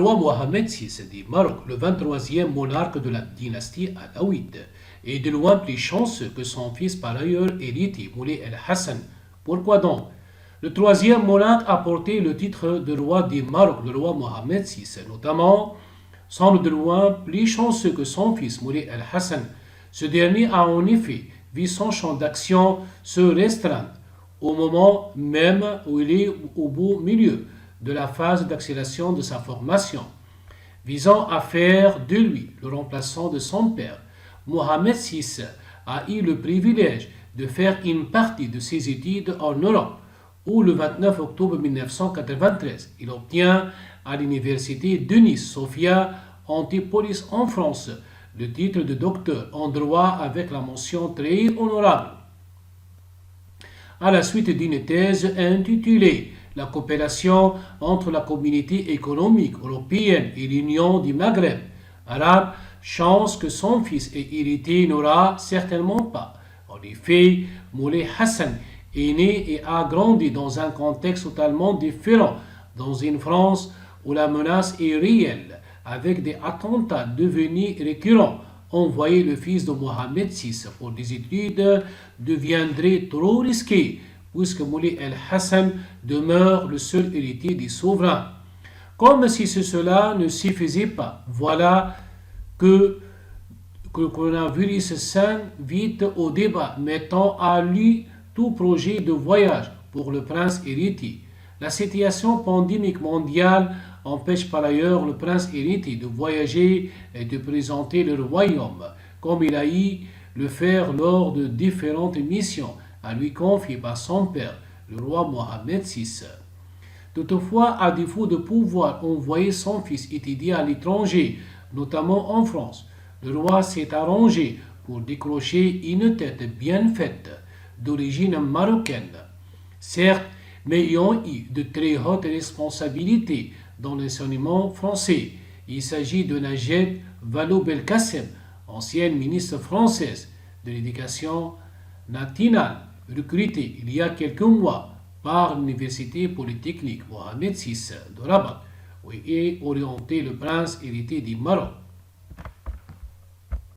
roi Mohamed VI du Maroc, le 23e monarque de la dynastie alaouite, est de loin plus chanceux que son fils par ailleurs héritier Moulay el-Hassan. Pourquoi donc? Le troisième monarque a porté le titre de roi du Maroc, le roi Mohamed VI, notamment, semble de loin plus chanceux que son fils Moulay el-Hassan. Ce dernier a en effet vu son champ d'action se restreindre au moment même où il est au beau milieu de la phase d'accélération de sa formation, visant à faire de lui le remplaçant de son père. Mohamed VI a eu le privilège de faire une partie de ses études en Europe, où le 29 octobre 1993, il obtient à l'université de Nice, Sophia Antipolis en France, le titre de docteur en droit avec la mention très honorable. À la suite d'une thèse intitulée La coopération entre la communauté économique européenne et l'Union du Maghreb arabe, chance que son fils et héritier n'aura certainement pas. En effet, Moulay Hassan est né et a grandi dans un contexte totalement différent, dans une France où la menace est réelle, avec des attentats devenus récurrents. Envoyer le fils de Mohamed VI pour des études deviendrait trop risqué, puisque Moulay el-Hassan demeure le seul héritier du souverain. Comme si cela ne suffisait pas, voilà que le coronavirus s'invite au débat, mettant à lui tout projet de voyage pour le prince héritier. La situation pandémique mondiale empêche par ailleurs le prince héritier de voyager et de présenter le royaume, comme il a eu le faire lors de différentes missions à lui confiées par son père, le roi Mohamed VI. Toutefois, à défaut de pouvoir envoyer son fils étudier à l'étranger, notamment en France, le roi s'est arrangé pour décrocher une tête bien faite, d'origine marocaine. Certes, mais ayant eu de très hautes responsabilités dans l'enseignement français. Il s'agit de Najed Vallaud-Belkacem, ancienne ministre française de l'Éducation nationale, recrutée il y a quelques mois par l'Université polytechnique Mohamed VI de Rabat, où est orienté le prince héritier du Maroc.